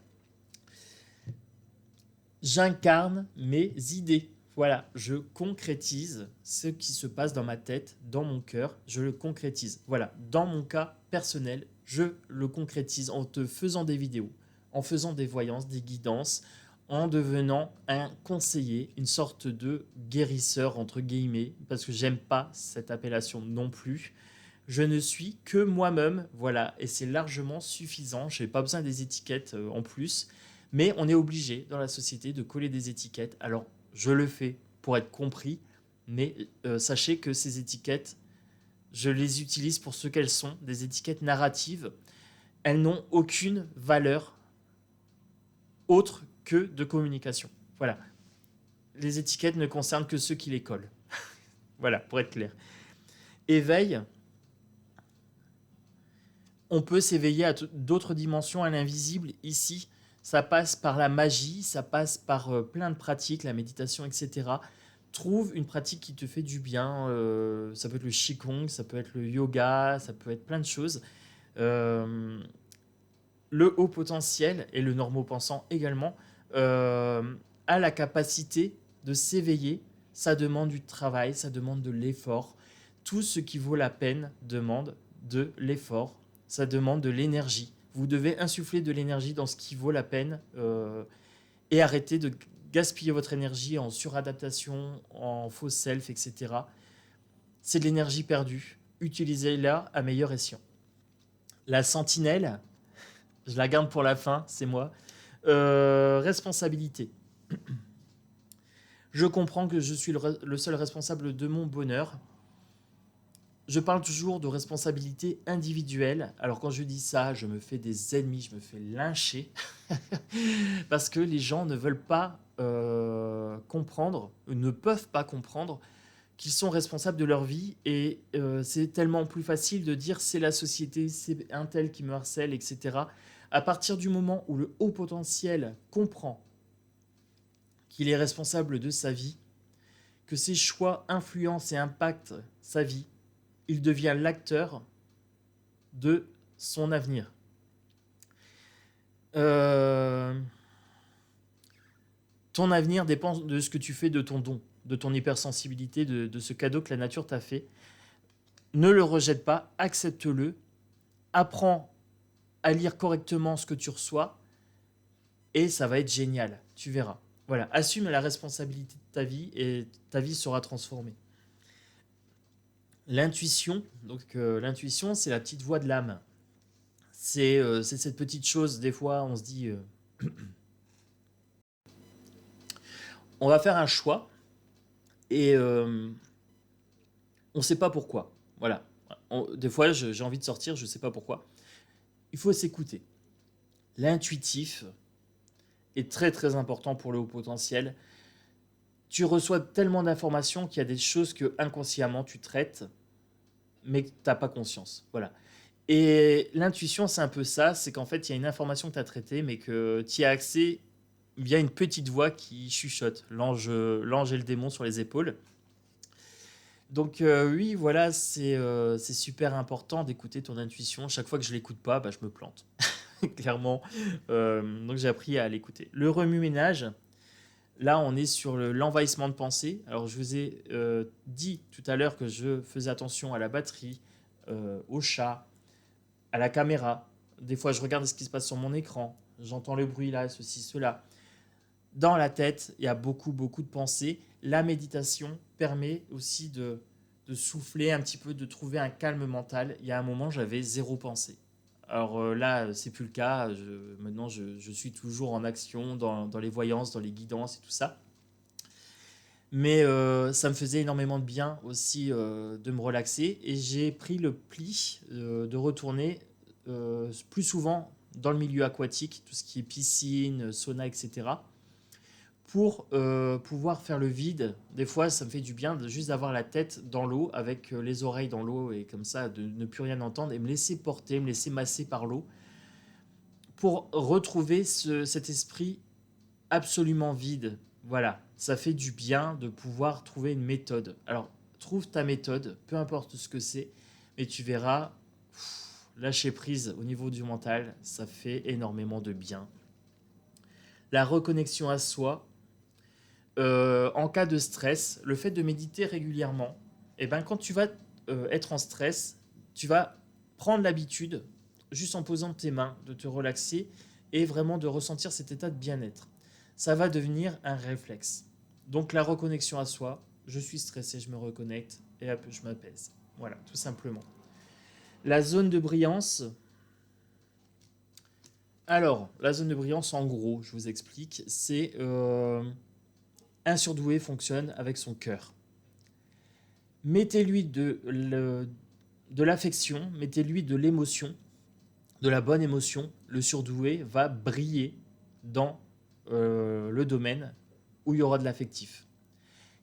J'incarne mes idées. Voilà, je concrétise ce qui se passe dans ma tête, dans mon cœur, je le concrétise. Voilà, dans mon cas personnel, je le concrétise en te faisant des vidéos, en faisant des voyances, des guidances, en devenant un conseiller, une sorte de guérisseur, entre guillemets, parce que j'aime pas cette appellation non plus. Je ne suis que moi-même, voilà, et c'est largement suffisant. Je n'ai pas besoin des étiquettes en plus, mais on est obligé dans la société de coller des étiquettes. Alors, je le fais pour être compris, mais sachez que ces étiquettes, je les utilise pour ce qu'elles sont, des étiquettes narratives. Elles n'ont aucune valeur autre que de communication. Voilà. Les étiquettes ne concernent que ceux qui les collent. Voilà, pour être clair. Éveil, on peut s'éveiller à d'autres dimensions, à l'invisible. Ici, ça passe par la magie, ça passe par plein de pratiques, la méditation, etc. Trouve une pratique qui te fait du bien. Ça peut être le Qigong, ça peut être le yoga, ça peut être plein de choses. Euh, le haut potentiel et le normopensant également a la capacité de s'éveiller. Ça demande du travail, ça demande de l'effort. Tout ce qui vaut la peine demande de l'effort, ça demande de l'énergie. Vous devez insuffler de l'énergie dans ce qui vaut la peine et arrêter de gaspiller votre énergie en suradaptation, en faux self, etc. C'est de l'énergie perdue. Utilisez-la à meilleur escient. La sentinelle, je la garde pour la fin, c'est moi. Responsabilité. Je comprends que je suis le seul responsable de mon bonheur. Je parle toujours de responsabilité individuelle. Alors quand je dis ça, je me fais des ennemis, je me fais lyncher. Parce que les gens ne veulent pas comprendre, ne peuvent pas comprendre qu'ils sont responsables de leur vie. Et c'est tellement plus facile de dire c'est la société, c'est un tel qui me harcèle, etc. À partir du moment où le haut potentiel comprend qu'il est responsable de sa vie, que ses choix influencent et impactent sa vie, il devient l'acteur de son avenir. Ton avenir dépend de ce que tu fais de ton don, de ton hypersensibilité, de ce cadeau que la nature t'a fait. Ne le rejette pas, accepte-le, apprends à lire correctement ce que tu reçois et ça va être génial, tu verras. Voilà, assume la responsabilité de ta vie et ta vie sera transformée. L'intuition, donc l'intuition, c'est la petite voix de l'âme. C'est cette petite chose, des fois, on se dit, on va faire un choix et on ne sait pas pourquoi. Voilà. Des fois, j'ai envie de sortir, je ne sais pas pourquoi. Il faut s'écouter. L'intuitif est très très important pour le haut potentiel. Tu reçois tellement d'informations qu'il y a des choses que inconsciemment tu traites, mais que tu n'as pas conscience. Voilà. Et l'intuition, c'est un peu ça, c'est qu'en fait, il y a une information que tu as traitée, mais que tu y as accès via une petite voix qui chuchote, l'ange et le démon sur les épaules. Donc oui, voilà, c'est super important d'écouter ton intuition. Chaque fois que je l'écoute pas, bah, je me plante, clairement. Donc j'ai appris à l'écouter. Le remue-ménage, là, on est sur l'envahissement de pensée. Alors je vous ai dit tout à l'heure que je faisais attention à la batterie, au chat, à la caméra. Des fois, je regarde ce qui se passe sur mon écran. J'entends le bruit là, ceci, cela. Dans la tête, il y a beaucoup, beaucoup de pensées. La méditation permet aussi de souffler un petit peu, de trouver un calme mental. Il y a un moment, j'avais zéro pensée. Alors là, c'est plus le cas. Maintenant, je suis toujours en action dans les voyances, dans les guidances et tout ça. Mais ça me faisait énormément de bien aussi de me relaxer. Et j'ai pris le pli de retourner plus souvent dans le milieu aquatique, tout ce qui est piscine, sauna, etc., pour pouvoir faire le vide. Des fois, ça me fait du bien de juste d'avoir la tête dans l'eau, avec les oreilles dans l'eau, et comme ça, de ne plus rien entendre, et me laisser porter, me laisser masser par l'eau, pour retrouver cet esprit absolument vide. Voilà, ça fait du bien de pouvoir trouver une méthode. Alors, trouve ta méthode, peu importe ce que c'est, mais tu verras, lâcher prise au niveau du mental, ça fait énormément de bien. La reconnexion à soi, en cas de stress, le fait de méditer régulièrement, et ben quand tu vas être en stress, tu vas prendre l'habitude, juste en posant tes mains, de te relaxer et vraiment de ressentir cet état de bien-être. Ça va devenir un réflexe. Donc la reconnexion à soi, je suis stressé, je me reconnecte et hop, je m'apaise. Voilà, tout simplement. La zone de brillance. Alors, la zone de brillance, en gros, je vous explique, c'est un surdoué fonctionne avec son cœur. Mettez-lui de l'affection, mettez-lui de l'émotion, de la bonne émotion. Le surdoué va briller dans le domaine où il y aura de l'affectif.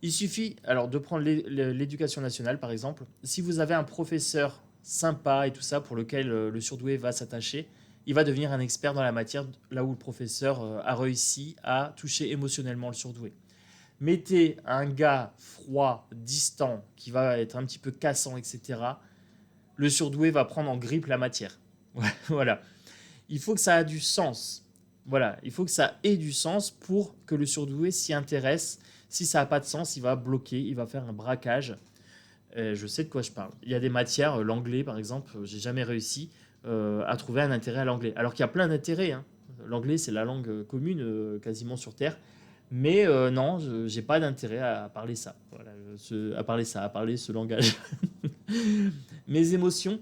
Il suffit alors de prendre l'éducation nationale, par exemple. Si vous avez un professeur sympa et tout ça, pour lequel le surdoué va s'attacher, il va devenir un expert dans la matière, là où le professeur a réussi à toucher émotionnellement le surdoué. Mettez un gars froid, distant, qui va être un petit peu cassant, etc. Le surdoué va prendre en grippe la matière. Voilà. Il faut que ça ait du sens. Voilà. Il faut que ça ait du sens pour que le surdoué s'y intéresse. Si ça n'a pas de sens, il va bloquer, il va faire un braquage. Je sais de quoi je parle. Il y a des matières, l'anglais par exemple, j'ai jamais réussi à trouver un intérêt à l'anglais. Alors qu'il y a plein d'intérêts, hein. L'anglais, c'est la langue commune quasiment sur Terre. Mais non, je n'ai pas d'intérêt à parler ça. Voilà, à parler ce langage. Mes émotions.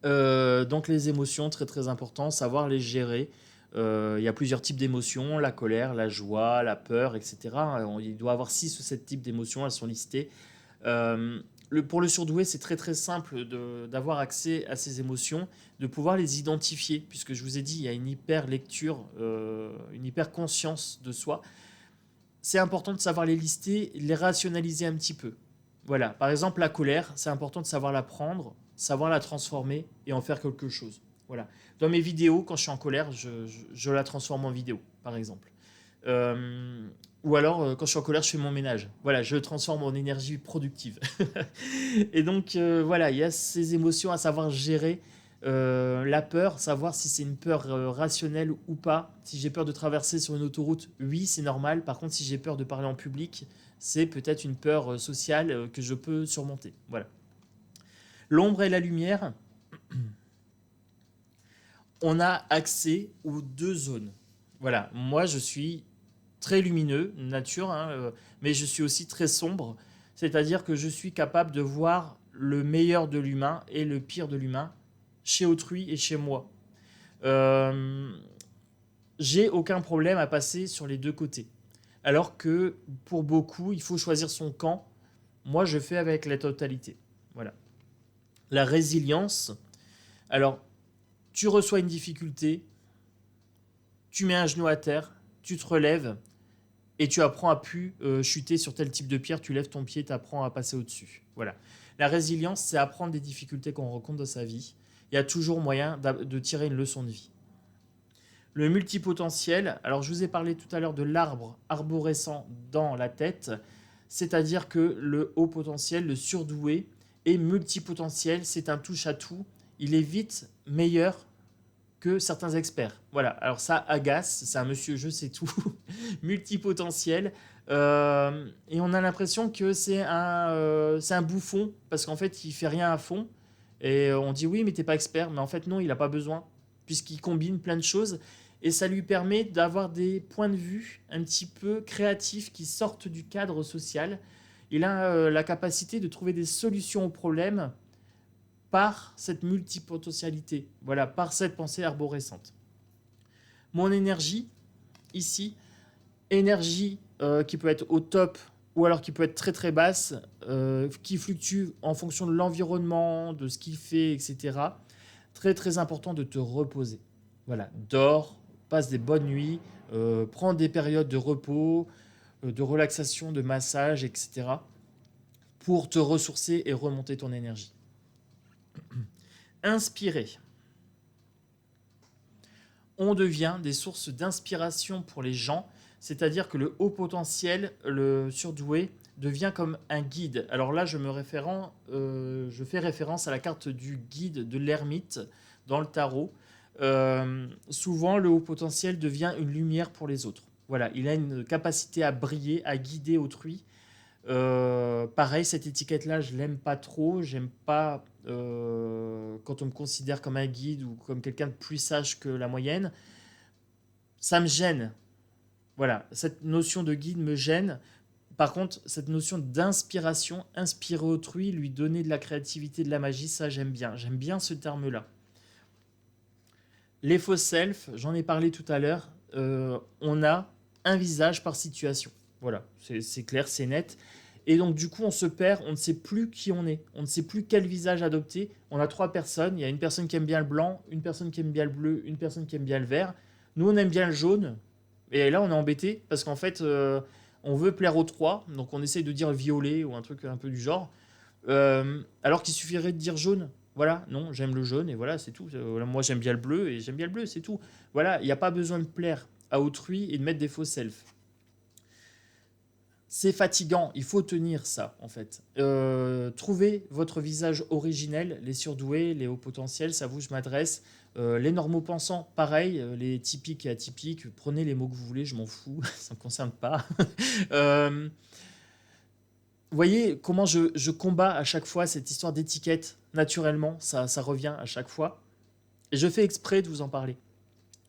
Donc les émotions, très très important, savoir les gérer. Il y a plusieurs types d'émotions, la colère, la joie, la peur, etc. Il doit y avoir 6 ou 7 types d'émotions, elles sont listées. Euh, pour le surdoué, c'est très très simple d'avoir accès à ces émotions, de pouvoir les identifier, puisque je vous ai dit, il y a une hyper lecture, une hyper conscience de soi. C'est important de savoir les lister, les rationaliser un petit peu. Voilà, par exemple la colère, c'est important de savoir la prendre, savoir la transformer et en faire quelque chose. Voilà. Dans mes vidéos, quand je suis en colère, je la transforme en vidéo, par exemple. Euh, ou alors, quand je suis en colère, je fais mon ménage. Voilà, je le transforme en énergie productive. Et donc, voilà, il y a ces émotions à savoir gérer. La peur, savoir si c'est une peur rationnelle ou pas. Si j'ai peur de traverser sur une autoroute, oui, c'est normal. Par contre, si j'ai peur de parler en public, c'est peut-être une peur sociale que je peux surmonter. Voilà. L'ombre et la lumière, on a accès aux deux zones. Voilà, moi je suis très lumineux, nature, hein, mais je suis aussi très sombre. C'est-à-dire que je suis capable de voir le meilleur de l'humain et le pire de l'humain chez autrui et chez moi. Euh, j'ai aucun problème à passer sur les deux côtés. Alors que pour beaucoup, il faut choisir son camp. Moi, je fais avec la totalité. Voilà. La résilience. Alors, tu reçois une difficulté, tu mets un genou à terre, tu te relèves et tu apprends à plus chuter sur tel type de pierre. Tu lèves ton pied, tu apprends à passer au-dessus. Voilà. La résilience, c'est apprendre des difficultés qu'on rencontre dans sa vie. Il y a toujours moyen de tirer une leçon de vie. Le multipotentiel, alors je vous ai parlé tout à l'heure de l'arbre arborescent dans la tête, c'est-à-dire que le haut potentiel, le surdoué, est multipotentiel, c'est un touche-à-tout, il est vite meilleur que certains experts. Voilà, alors ça agace, c'est un monsieur je sais tout, multipotentiel, et on a l'impression que c'est un bouffon, parce qu'en fait il fait rien à fond, et on dit oui mais t'es pas expert, mais en fait non, il n'a pas besoin, puisqu'il combine plein de choses, et ça lui permet d'avoir des points de vue un petit peu créatifs qui sortent du cadre social. Il a la capacité de trouver des solutions aux problèmes par cette multipotentialité, voilà, par cette pensée arborescente. Mon énergie, ici, énergie qui peut être au top ou alors qui peut être très très basse, qui fluctue en fonction de l'environnement, de ce qu'il fait, etc. Très très important de te reposer. Voilà, dors, passe des bonnes nuits, prends des périodes de repos, de relaxation, de massage, etc. pour te ressourcer et remonter ton énergie. Inspirer. On devient des sources d'inspiration pour les gens, c'est-à-dire que le haut potentiel, le surdoué, devient comme un guide. Alors là, je fais référence à la carte du guide de l'ermite dans le tarot. Souvent, le haut potentiel devient une lumière pour les autres. Voilà, il a une capacité à briller, à guider autrui. Pareil, cette étiquette-là, je l'aime pas trop. J'aime pas quand on me considère comme un guide ou comme quelqu'un de plus sage que la moyenne. Ça me gêne. Voilà, cette notion de guide me gêne. Par contre, cette notion d'inspiration, inspirer autrui, lui donner de la créativité, de la magie, ça j'aime bien. J'aime bien ce terme-là. Les faux self, j'en ai parlé tout à l'heure, on a un visage par situation. Voilà, c'est clair, c'est net. Et donc du coup, on se perd, on ne sait plus qui on est, on ne sait plus quel visage adopter. On a trois personnes, il y a une personne qui aime bien le blanc, une personne qui aime bien le bleu, une personne qui aime bien le vert. Nous, on aime bien le jaune. Et là, on est embêté parce qu'en fait, on veut plaire aux trois, donc on essaye de dire violet ou un truc un peu du genre. Alors qu'il suffirait de dire jaune. Voilà, non, j'aime le jaune et voilà, c'est tout. Moi, j'aime bien le bleu et j'aime bien le bleu, c'est tout. Voilà, il n'y a pas besoin de plaire à autrui et de mettre des faux selfs. C'est fatigant, il faut tenir ça en fait. Trouvez votre visage originel, les surdoués, les hauts potentiels, ça vous je m'adresse. Les normaux pensants, pareil, les typiques et atypiques, prenez les mots que vous voulez, je m'en fous, ça ne me concerne pas. Euh, Vous voyez comment je combats à chaque fois cette histoire d'étiquette, naturellement, ça revient à chaque fois. Et je fais exprès de vous en parler.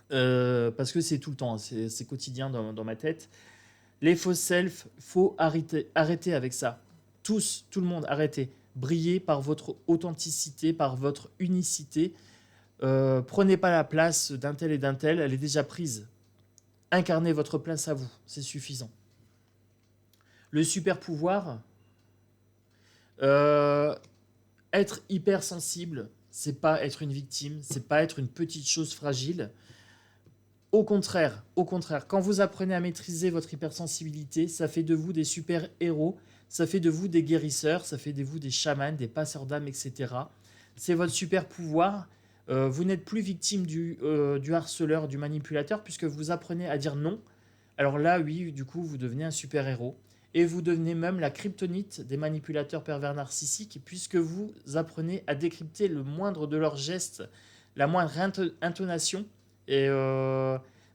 Parce que c'est tout le temps, c'est quotidien dans ma tête. Les faux self, faut arrêter avec ça. Tous, tout le monde, arrêtez. Brillez par votre authenticité, par votre unicité. Prenez pas la place d'un tel et d'un tel, elle est déjà prise. Incarnez votre place à vous, c'est suffisant. Le super pouvoir, euh, être hypersensible, c'est pas être une victime, c'est pas être une petite chose fragile. Au contraire, quand vous apprenez à maîtriser votre hypersensibilité, ça fait de vous des super-héros, ça fait de vous des guérisseurs, ça fait de vous des chamans, des passeurs d'âme, etc. C'est votre super pouvoir. Vous n'êtes plus victime du harceleur, du manipulateur, puisque vous apprenez à dire non. Alors là, oui, du coup, vous devenez un super-héros. Et vous devenez même la kryptonite des manipulateurs pervers narcissiques, puisque vous apprenez à décrypter le moindre de leurs gestes, la moindre intonation. Et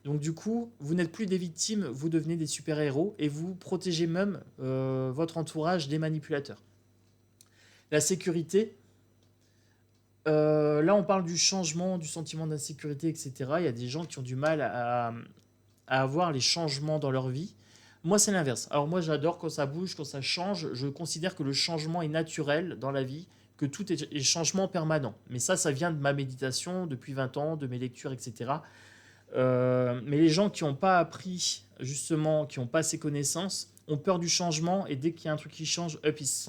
donc, du coup, vous n'êtes plus des victimes, vous devenez des super-héros et vous protégez même votre entourage des manipulateurs. La sécurité, là, on parle du changement, du sentiment d'insécurité, etc. Il y a des gens qui ont du mal à avoir les changements dans leur vie. Moi, c'est l'inverse. Alors moi, j'adore quand ça bouge, quand ça change. Je considère que le changement est naturel dans la vie, que tout est changement permanent. Mais ça vient de ma méditation depuis 20 ans, de mes lectures, etc. Mais les gens qui n'ont pas appris, justement, qui n'ont pas ces connaissances, ont peur du changement et dès qu'il y a un truc qui change, hop, ils se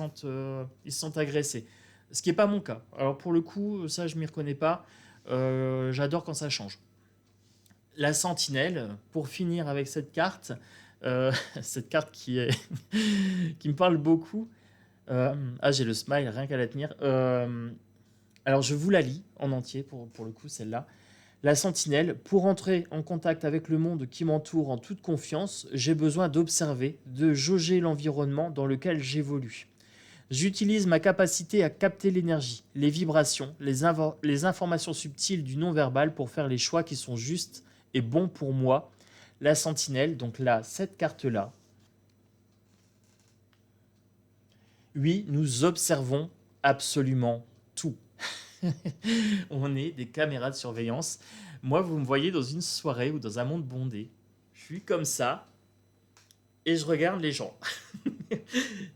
sentent agressés. Ce qui n'est pas mon cas. Alors pour le coup, ça, je ne m'y reconnais pas. J'adore quand ça change. La sentinelle, pour finir avec cette carte, cette carte qui me parle beaucoup. J'ai le smile, rien qu'à la tenir. Alors je vous la lis en entier pour le coup, celle-là. La sentinelle, pour entrer en contact avec le monde qui m'entoure en toute confiance, j'ai besoin d'observer, de jauger l'environnement dans lequel j'évolue. J'utilise ma capacité à capter l'énergie, les vibrations, les informations subtiles du non-verbal pour faire les choix qui sont justes et bons pour moi. La sentinelle, donc là, cette carte-là. Oui, nous observons absolument tout. On est des caméras de surveillance. Moi, vous me voyez dans une soirée ou dans un monde bondé. Je suis comme ça et je regarde les gens.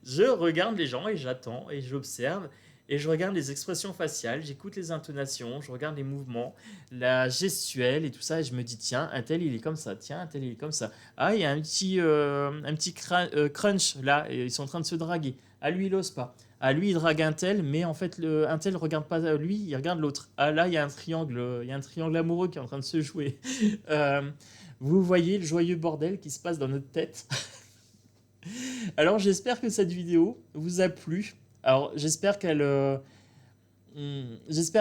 Je regarde les gens et j'attends et j'observe et je regarde les expressions faciales, j'écoute les intonations, je regarde les mouvements, la gestuelle et tout ça et je me dis tiens, un tel il est comme ça, tiens, un tel il est comme ça. Ah, il y a un petit crunch là et ils sont en train de se draguer. Ah, lui il ose pas. Ah, lui, il drague un tel, mais en fait, un tel regarde pas lui, il regarde l'autre. Ah, là, il y a un triangle amoureux qui est en train de se jouer. Euh, Vous voyez le joyeux bordel qui se passe dans notre tête. Alors, j'espère que cette vidéo vous a plu. Alors, j'espère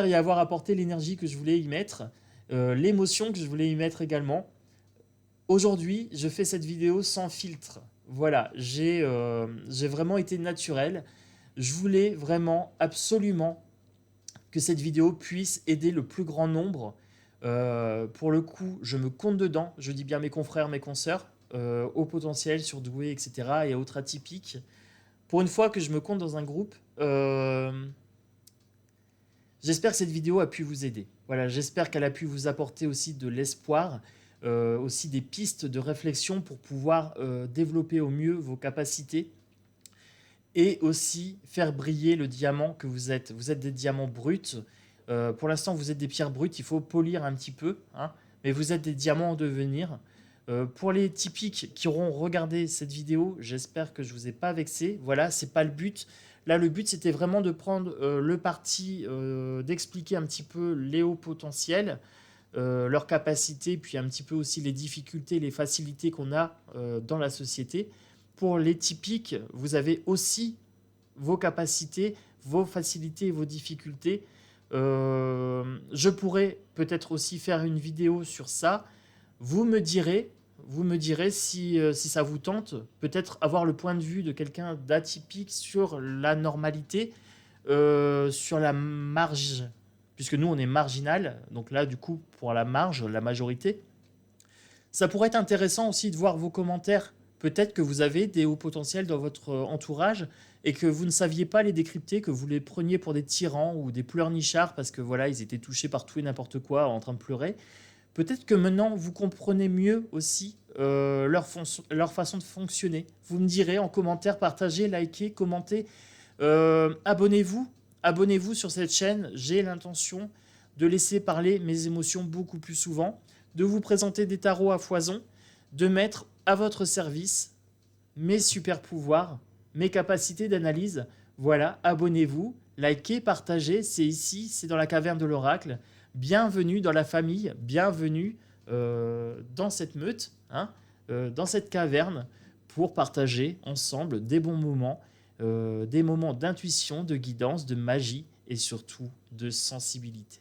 y avoir apporté l'énergie que je voulais y mettre, l'émotion que je voulais y mettre également. Aujourd'hui, je fais cette vidéo sans filtre. Voilà, j'ai vraiment été naturel. Je voulais vraiment, absolument, que cette vidéo puisse aider le plus grand nombre. Pour le coup, je me compte dedans. Je dis bien mes confrères, mes consoeurs, au potentiel, surdoués, etc. et autres atypiques. Pour une fois que je me compte dans un groupe, j'espère que cette vidéo a pu vous aider. Voilà, j'espère qu'elle a pu vous apporter aussi de l'espoir, aussi des pistes de réflexion pour pouvoir développer au mieux vos capacités et aussi faire briller le diamant que vous êtes. Vous êtes des diamants bruts. Pour l'instant, vous êtes des pierres brutes. Il faut polir un petit peu, hein, mais vous êtes des diamants en devenir. Pour les typiques qui auront regardé cette vidéo, j'espère que je ne vous ai pas vexé. Voilà, c'est pas le but. Là, le but, c'était vraiment de prendre le parti d'expliquer un petit peu les hauts potentiels, leurs capacités, puis un petit peu aussi les difficultés, les facilités qu'on a dans la société. Pour les typiques, vous avez aussi vos capacités, vos facilités et vos difficultés. Je pourrais peut-être aussi faire une vidéo sur ça. Vous me direz si ça vous tente, peut-être avoir le point de vue de quelqu'un d'atypique sur la normalité, sur la marge, puisque nous on est marginal, donc là du coup pour la marge, la majorité. Ça pourrait être intéressant aussi de voir vos commentaires. Peut-être que vous avez des hauts potentiels dans votre entourage et que vous ne saviez pas les décrypter, que vous les preniez pour des tyrans ou des pleurnichards parce que voilà, ils étaient touchés par tout et n'importe quoi en train de pleurer. Peut-être que maintenant vous comprenez mieux aussi leur façon de fonctionner. Vous me direz en commentaire, partagez, likez, commentez. Abonnez-vous. Abonnez-vous sur cette chaîne. J'ai l'intention de laisser parler mes émotions beaucoup plus souvent, de vous présenter des tarots à foison, de mettre à votre service mes super pouvoirs, mes capacités d'analyse. Voilà, abonnez-vous, likez, partagez. C'est ici, c'est dans la caverne de l'oracle. Bienvenue dans la famille, bienvenue dans cette meute, hein, dans cette caverne, pour partager ensemble des bons moments, des moments d'intuition, de guidance, de magie et surtout de sensibilité.